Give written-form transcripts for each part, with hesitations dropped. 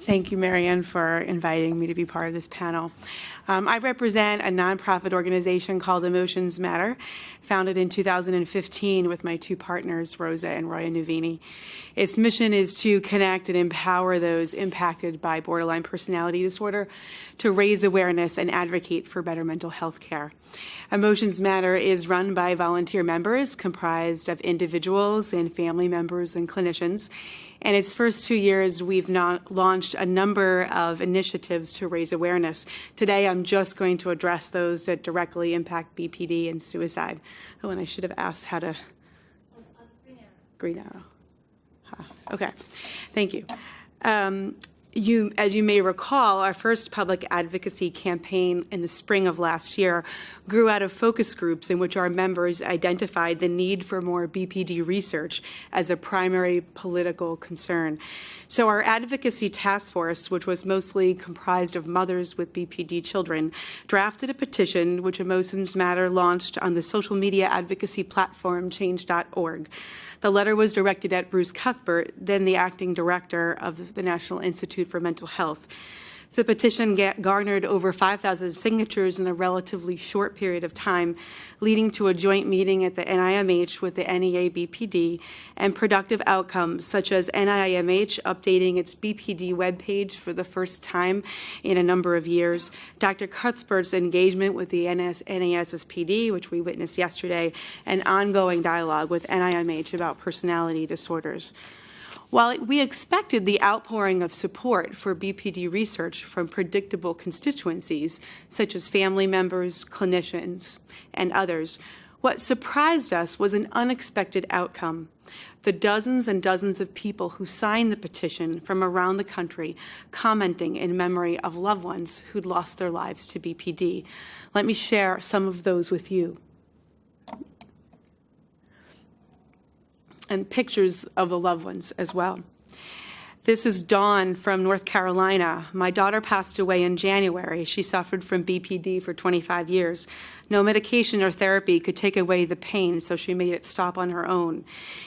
Thank you, Marianne, for inviting me to be part of this panel. I represent a nonprofit organization called Emotions Matter, founded in 2015 with my two partners, Rosa and Roya Nuvini. Its mission is to connect and empower those impacted by borderline personality disorder to raise awareness and advocate for better mental health care. Emotions Matter is run by volunteer members comprised of individuals and family members and clinicians. In its first 2 years, we've launched a number of initiatives to raise awareness. Today, I'm just going to address those that directly impact BPD and suicide. Oh, and I should have asked how to... Green arrow. Huh. Okay, thank you. As you may recall, our first public advocacy campaign in the spring of last year grew out of focus groups in which our members identified the need for more BPD research as a primary political concern. So our advocacy task force, which was mostly comprised of mothers with BPD children, drafted a petition which Emotions Matter launched on the social media advocacy platform change.org. The letter was directed at Bruce Cuthbert, then the acting director of the National Institute for Mental Health. The petition garnered over 5,000 signatures in a relatively short period of time, leading to a joint meeting at the NIMH with the NEA-BPD and productive outcomes such as NIMH updating its BPD webpage for the first time in a number of years, Dr. Cuthbert's engagement with the NASSPD, which we witnessed yesterday, and ongoing dialogue with NIMH about personality disorders. While we expected the outpouring of support for BPD research from predictable constituencies, such as family members, clinicians, and others, what surprised us was an unexpected outcome. The dozens and dozens of people who signed the petition from around the country commenting in memory of loved ones who'd lost their lives to BPD. Let me share some of those with you. And pictures of the loved ones as well. This is Dawn from North Carolina. My daughter passed away in January. She suffered from BPD for 25 years. No medication or therapy could take away the pain, so she made it stop on her own.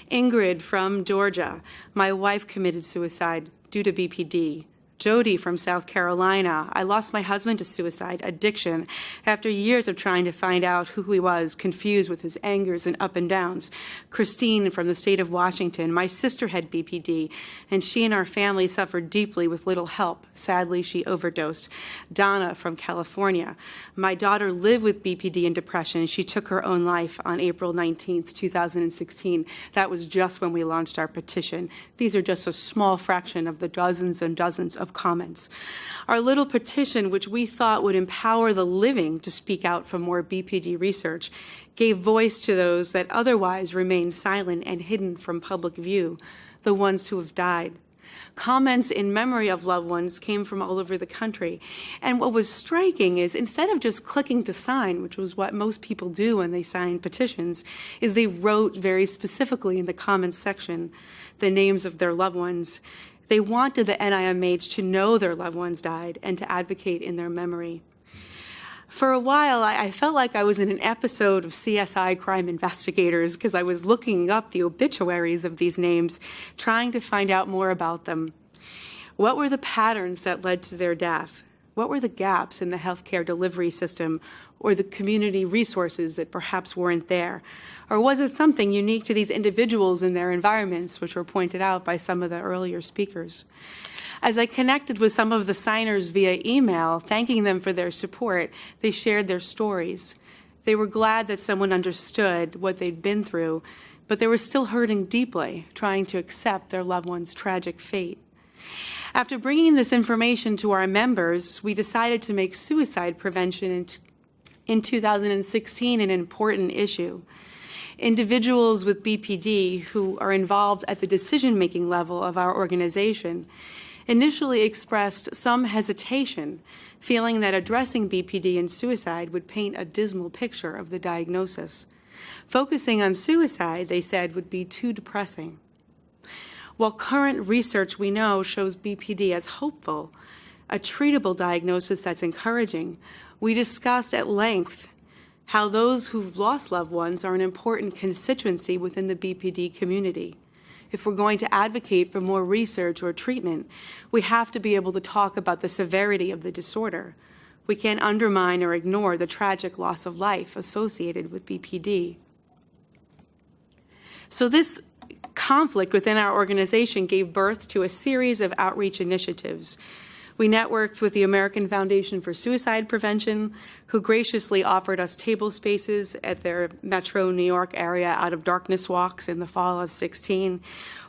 Ingrid from Georgia. My wife committed suicide due to BPD. Jody from South Carolina. I lost my husband to suicide, addiction, after years of trying to find out who he was, confused with his angers and up and downs. Christine from the state of Washington. My sister had BPD, and she and our family suffered deeply with little help. Sadly, she overdosed. Donna from California. My daughter lived with BPD and depression. She took her own life on April 19th, 2016. That was just when we launched our petition. These are just a small fraction of the dozens and dozens of comments. Our little petition, which we thought would empower the living to speak out for more BPD research, gave voice to those that otherwise remain silent and hidden from public view, the ones who have died. Comments in memory of loved ones came from all over the country. And what was striking is instead of just clicking to sign, which was what most people do when they sign petitions, is they wrote very specifically in the comments section the names of their loved ones. They wanted the NIMH to know their loved ones died and to advocate in their memory. For a while, I felt like I was in an episode of CSI Crime Investigators because I was looking up the obituaries of these names, trying to find out more about them. What were the patterns that led to their death? What were the gaps in the healthcare delivery system or the community resources that perhaps weren't there? Or was it something unique to these individuals and their environments, which were pointed out by some of the earlier speakers? As I connected with some of the signers via email, thanking them for their support, they shared their stories. They were glad that someone understood what they'd been through, but they were still hurting deeply, trying to accept their loved one's tragic fate. After bringing this information to our members, we decided to make suicide prevention in 2016 an important issue. Individuals with BPD who are involved at the decision-making level of our organization initially expressed some hesitation, feeling that addressing BPD and suicide would paint a dismal picture of the diagnosis. Focusing on suicide, they said, would be too depressing. While current research we know shows BPD as hopeful, a treatable diagnosis that's encouraging, we discussed at length how those who've lost loved ones are an important constituency within the BPD community. If we're going to advocate for more research or treatment, we have to be able to talk about the severity of the disorder. We can't undermine or ignore the tragic loss of life associated with BPD. So this conflict within our organization gave birth to a series of outreach initiatives. We networked with the American Foundation for Suicide Prevention, who graciously offered us table spaces at their Metro New York area out of darkness walks in the fall of 2016,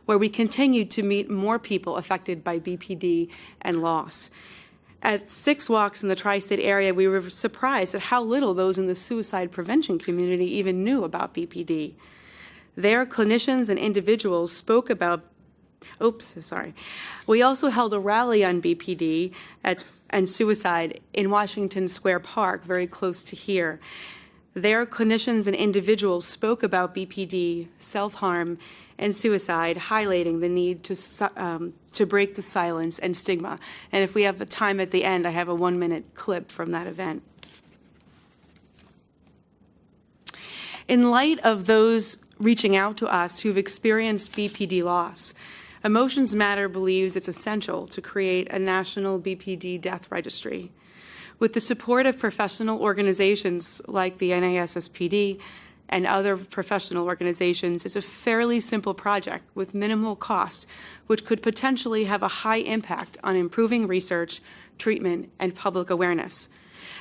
where we continued to meet more people affected by BPD and loss. At 6 walks in the tri-state area, we were surprised at how little those in the suicide prevention community even knew about BPD. Their clinicians and individuals spoke about We also held a rally on BPD and suicide in Washington Square Park, very close to here. Their clinicians and individuals spoke about BPD, self-harm, and suicide, highlighting the need to break the silence and stigma. And if we have the time at the end, I have a 1-minute clip from that event. In light of those reaching out to us who've experienced BPD loss, Emotions Matter believes it's essential to create a national BPD death registry. With the support of professional organizations like the NASSPD and other professional organizations, it's a fairly simple project with minimal cost, which could potentially have a high impact on improving research, treatment, and public awareness.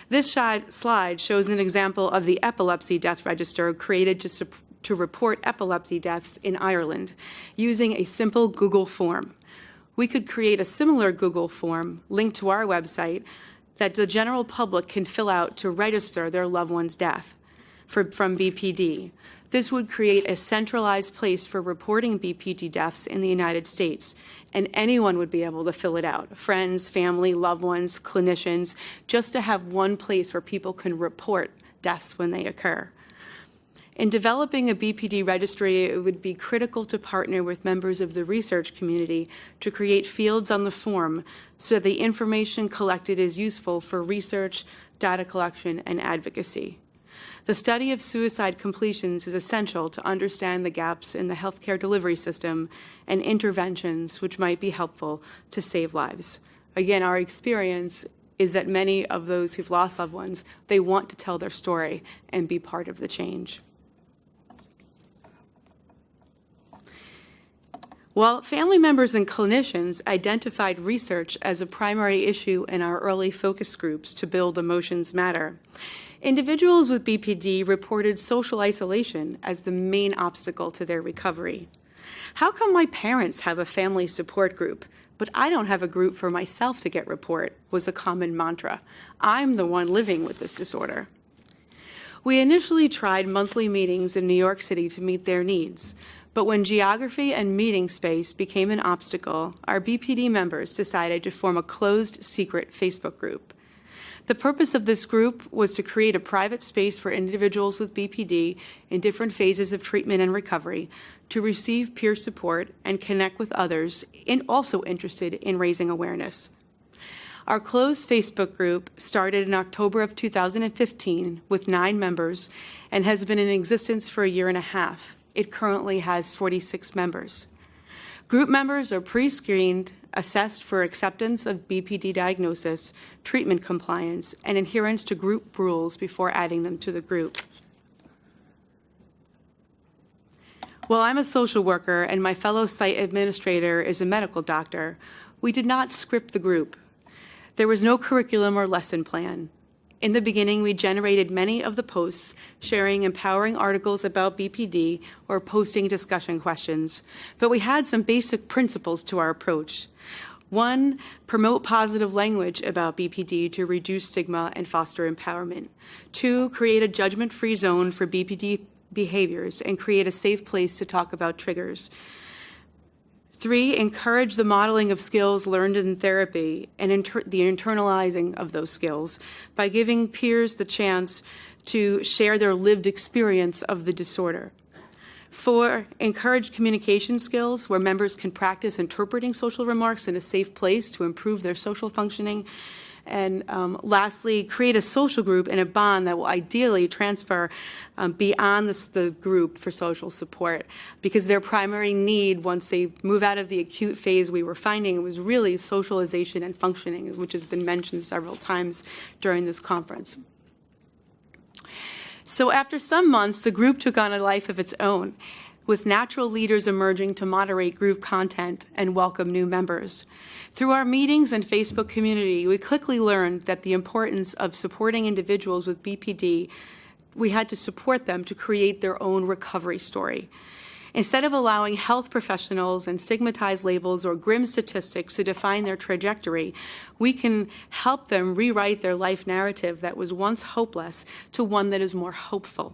This slide shows an example of the epilepsy death register created to report epilepsy deaths in Ireland using a simple Google form. We could create a similar Google form linked to our website that the general public can fill out to register their loved one's death from BPD. This would create a centralized place for reporting BPD deaths in the United States, and anyone would be able to fill it out, friends, family, loved ones, clinicians, just to have one place where people can report deaths when they occur. In developing a BPD registry, it would be critical to partner with members of the research community to create fields on the form so that the information collected is useful for research, data collection, and advocacy. The study of suicide completions is essential to understand the gaps in the healthcare delivery system and interventions which might be helpful to save lives. Again, our experience is that many of those who've lost loved ones, they want to tell their story and be part of the change. While family members and clinicians identified research as a primary issue in our early focus groups to build Emotions Matter, individuals with BPD reported social isolation as the main obstacle to their recovery. How come my parents have a family support group, but I don't have a group for myself to get report, was a common mantra. I'm the one living with this disorder. We initially tried monthly meetings in New York City to meet their needs, but when geography and meeting space became an obstacle, our BPD members decided to form a closed, secret Facebook group. The purpose of this group was to create a private space for individuals with BPD in different phases of treatment and recovery to receive peer support and connect with others also interested in raising awareness. Our closed Facebook group started in October of 2015 with 9 members and has been in existence for a year and a half. It currently has 46 members. Group members are pre-screened, assessed for acceptance of BPD diagnosis, treatment compliance, and adherence to group rules before adding them to the group. While I'm a social worker and my fellow site administrator is a medical doctor, we did not script the group. There was no curriculum or lesson plan. In the beginning, we generated many of the posts, sharing empowering articles about BPD or posting discussion questions, but we had some basic principles to our approach. 1, promote positive language about BPD to reduce stigma and foster empowerment. 2, create a judgment-free zone for BPD behaviors and create a safe place to talk about triggers. 3, encourage the modeling of skills learned in therapy and the internalizing of those skills by giving peers the chance to share their lived experience of the disorder. 4, encourage communication skills where members can practice interpreting social remarks in a safe place to improve their social functioning. And lastly, create a social group and a bond that will ideally transfer beyond the group for social support, because their primary need once they move out of the acute phase we were finding was really socialization and functioning, which has been mentioned several times during this conference. So after some months, the group took on a life of its own, with natural leaders emerging to moderate group content and welcome new members. Through our meetings and Facebook community, we quickly learned that the importance of supporting individuals with BPD, we had to support them to create their own recovery story. Instead of allowing health professionals and stigmatized labels or grim statistics to define their trajectory, we can help them rewrite their life narrative that was once hopeless to one that is more hopeful.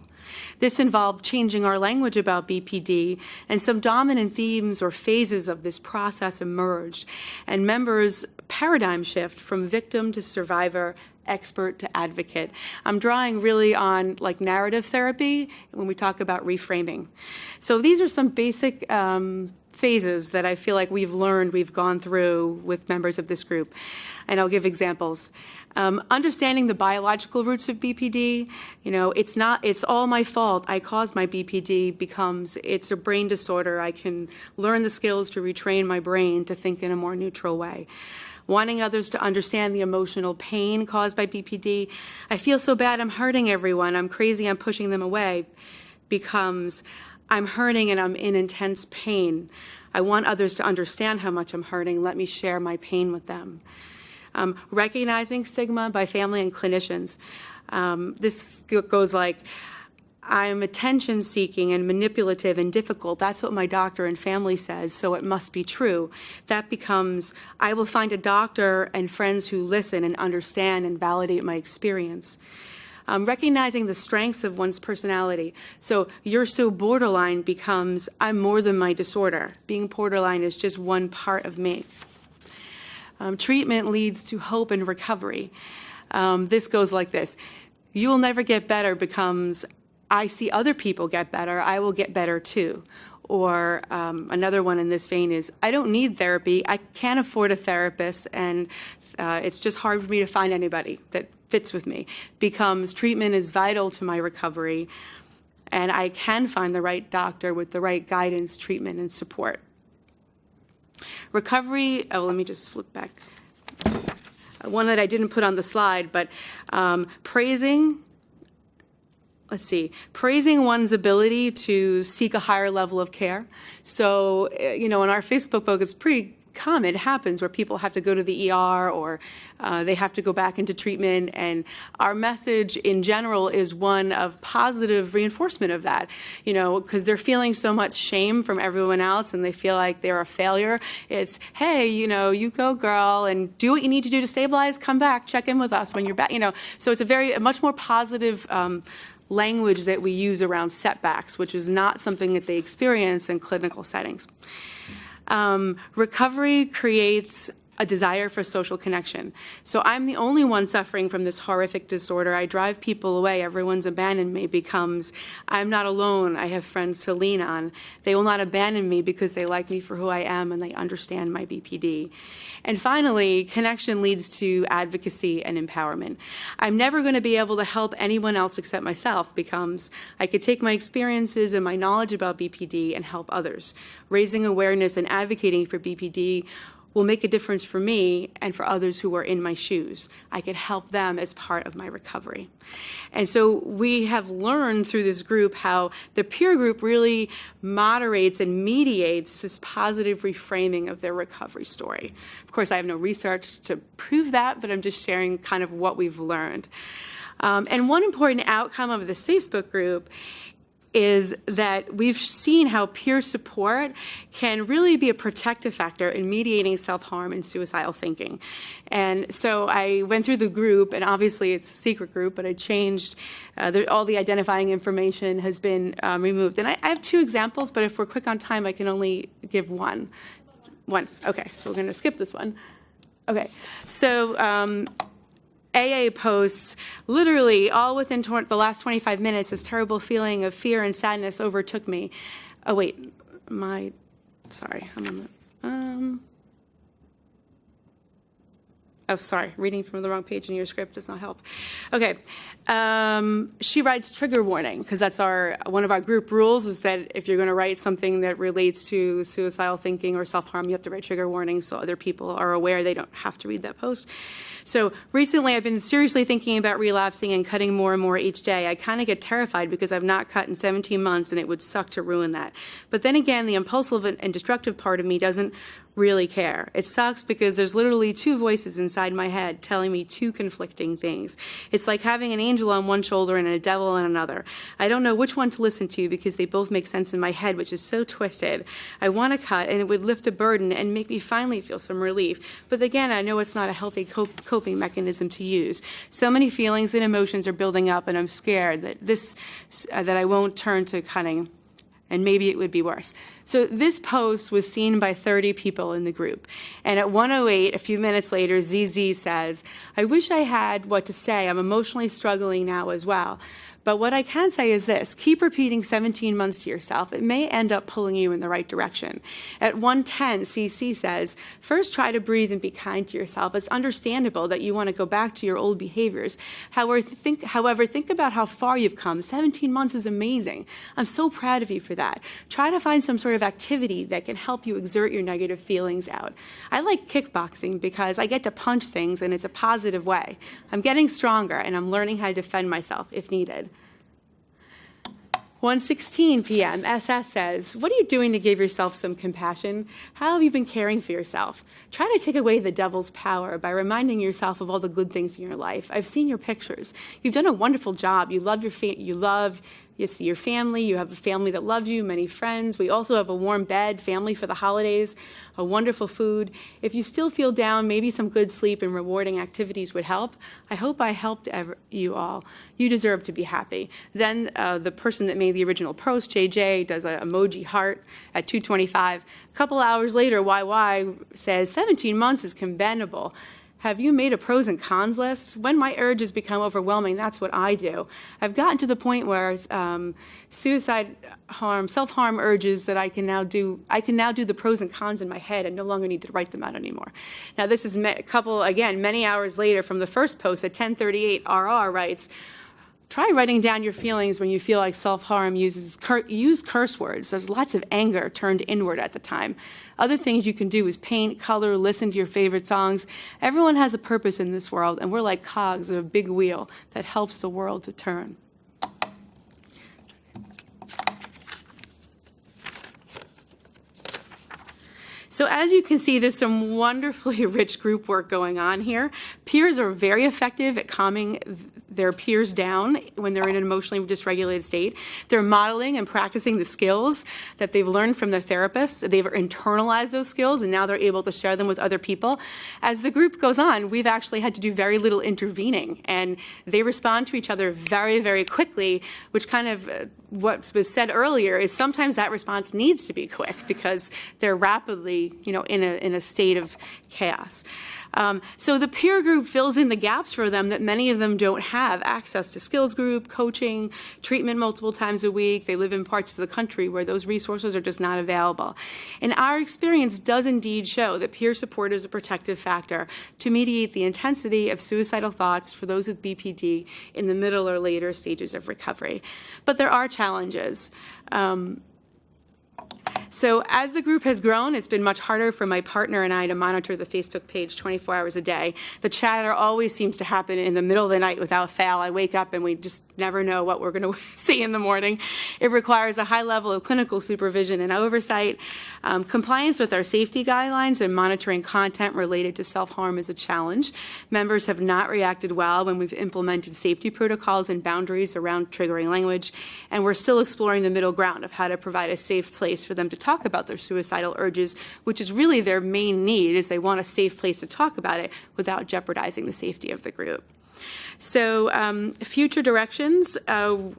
This involved changing our language about BPD, and some dominant themes or phases of this process emerged, and members' paradigm shift from victim to survivor, expert to advocate. I'm drawing really on like narrative therapy when we talk about reframing. So these are some basic phases that I feel like we've gone through with members of this group, and I'll give examples. Understanding the biological roots of BPD, it's all my fault, I caused my BPD, becomes it's a brain disorder. I can learn the skills to retrain my brain to think in a more neutral way. Wanting others to understand the emotional pain caused by BPD, I feel so bad, I'm hurting everyone, I'm crazy, I'm pushing them away, becomes I'm hurting and I'm in intense pain. I want others to understand how much I'm hurting, let me share my pain with them. Recognizing stigma by family and clinicians. This goes like, I'm attention-seeking and manipulative and difficult. That's what my doctor and family says, so it must be true. That becomes, I will find a doctor and friends who listen and understand and validate my experience. Recognizing the strengths of one's personality. So you're so borderline becomes, I'm more than my disorder. Being borderline is just one part of me. Treatment leads to hope and recovery. This goes like this. You will never get better becomes, I see other people get better, I will get better too. Or another one in this vein is, I don't need therapy, I can't afford a therapist, and it's just hard for me to find anybody that fits with me. Becomes, treatment is vital to my recovery, and I can find the right doctor with the right guidance, treatment, and support. Recovery, let me just flip back. One that I didn't put on the slide, but praising one's ability to seek a higher level of care. So, in our Facebook book, it's pretty common. It happens where people have to go to the ER or they have to go back into treatment. And our message in general is one of positive reinforcement of that, because they're feeling so much shame from everyone else and they feel like they're a failure. It's, hey, you go girl and do what you need to do to stabilize, come back, check in with us when you're back, So it's a much more positive language that we use around setbacks, which is not something that they experience in clinical settings. Recovery creates a desire for social connection. So I'm the only one suffering from this horrific disorder. I drive people away. Everyone's abandoned me becomes, I'm not alone. I have friends to lean on. They will not abandon me because they like me for who I am and they understand my BPD. And finally, connection leads to advocacy and empowerment. I'm never going to be able to help anyone else except myself becomes, I could take my experiences and my knowledge about BPD and help others. Raising awareness and advocating for BPD will make a difference for me and for others who are in my shoes. I could help them as part of my recovery. And so we have learned through this group how the peer group really moderates and mediates this positive reframing of their recovery story. Of course, I have no research to prove that, but I'm just sharing kind of what we've learned. And one important outcome of this Facebook group is that we've seen how peer support can really be a protective factor in mediating self-harm and suicidal thinking. And so I went through the group, and obviously it's a secret group, but I changed, all the identifying information has been removed. And I have two examples, but if we're quick on time, I can only give one. Okay, so we're going to skip this one. Okay, so AA posts, literally all within the last 25 minutes, this terrible feeling of fear and sadness overtook me. Oh, wait, sorry, I'm on the, Oh, sorry, reading from the wrong page in your script does not help. Okay, she writes trigger warning, because that's one of our group rules is that if you're going to write something that relates to suicidal thinking or self-harm, you have to write trigger warning so other people are aware they don't have to read that post. So recently I've been seriously thinking about relapsing and cutting more and more each day. I kind of get terrified because I've not cut in 17 months and it would suck to ruin that. But then again, the impulsive and destructive part of me doesn't really care. It sucks because there's literally two voices inside my head telling me two conflicting things. It's like having an angel on one shoulder and a devil on another. I don't know which one to listen to because they both make sense in my head, which is so twisted. I want to cut and it would lift a burden and make me finally feel some relief. But again, I know it's not a healthy coping mechanism to use. So many feelings and emotions are building up and I'm scared that I won't turn to cutting. And maybe it would be worse. So this post was seen by 30 people in the group. And at 1:08, a few minutes later, ZZ says, I wish I had what to say. I'm emotionally struggling now as well. But what I can say is this, keep repeating 17 months to yourself. It may end up pulling you in the right direction. At 1:10, CC says, first try to breathe and be kind to yourself. It's understandable that you want to go back to your old behaviors. However, think about how far you've come. 17 months is amazing. I'm so proud of you for that. Try to find some sort of activity that can help you exert your negative feelings out. I like kickboxing because I get to punch things and it's a positive way. I'm getting stronger and I'm learning how to defend myself if needed. 1:16 p.m., SS says, what are you doing to give yourself some compassion? How have you been caring for yourself? Try to take away the devil's power by reminding yourself of all the good things in your life. I've seen your pictures. You've done a wonderful job. You love your family. You have a family that loves you, many friends. We also have a warm bed, family for the holidays, a wonderful food. If you still feel down, maybe some good sleep and rewarding activities would help. I hope I helped you all. You deserve to be happy. Then the person that made the original post, JJ, does an emoji heart at 2:25. A couple hours later, YY says, 17 months is commendable. Have you made a pros and cons list? When my urges become overwhelming, that's what I do. I've gotten to the point where self-harm urges that I can now do the pros and cons in my head and no longer need to write them out anymore. Now this is many hours later from the first post at 10:38, RR writes, try writing down your feelings when you feel like self-harm. Use curse words. There's lots of anger turned inward at the time. Other things you can do is paint, color, listen to your favorite songs. Everyone has a purpose in this world, and we're like cogs of a big wheel that helps the world to turn. So as you can see, there's some wonderfully rich group work going on here. Peers are very effective at calming their peers down when they're in an emotionally dysregulated state. They're modeling and practicing the skills that they've learned from their therapists. They've internalized those skills, and now they're able to share them with other people. As the group goes on, we've actually had to do very little intervening, and they respond to each other very, very quickly, which kind of what was said earlier is sometimes that response needs to be quick because they're rapidly, in a state of chaos. So the peer group fills in the gaps for them that many of them don't have access to skills group, coaching, treatment multiple times a week. They live in parts of the country where those resources are just not available. And our experience does indeed show that peer support is a protective factor to mediate the intensity of suicidal thoughts for those with BPD in the middle or later stages of recovery. But there are challenges. So as the group has grown, it's been much harder for my partner and I to monitor the Facebook page 24 hours a day. The chatter always seems to happen in the middle of the night without fail. I wake up and we just never know what we're going to see in the morning. It requires a high level of clinical supervision and oversight. Compliance with our safety guidelines and monitoring content related to self-harm is a challenge. Members have not reacted well when we've implemented safety protocols and boundaries around triggering language, and we're still exploring the middle ground of how to provide a safe place for them to talk about their suicidal urges, which is really their main need, is they want a safe place to talk about it without jeopardizing the safety of the group. So future directions,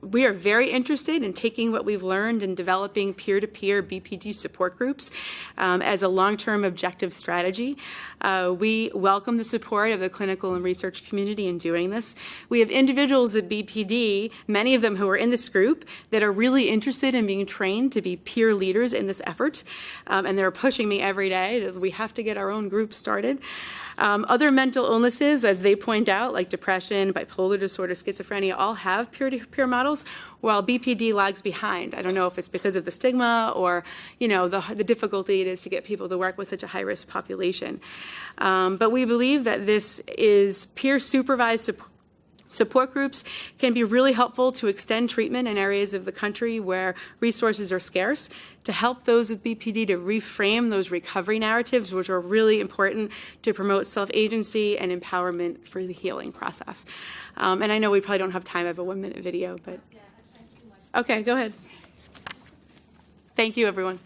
we are very interested in taking what we've learned and developing peer-to-peer BPD support groups as a long-term objective strategy. We welcome the support of the clinical and research community in doing this. We have individuals at BPD, many of them who are in this group, that are really interested in being trained to be peer leaders in this effort, and they're pushing me every day. We have to get our own group started. Other mental illnesses, as they point out, like depression, bipolar disorder, schizophrenia, all have peer-to-peer models, while BPD lags behind. I don't know if it's because of the stigma or, the difficulty it is to get people to work with such a high-risk population. But we believe that this is peer-supervised support groups can be really helpful to extend treatment in areas of the country where resources are scarce, to help those with BPD to reframe those recovery narratives, which are really important to promote self-agency and empowerment for the healing process. And I know we probably don't have time. I have a 1-minute video, but okay, go ahead. Thank you, everyone.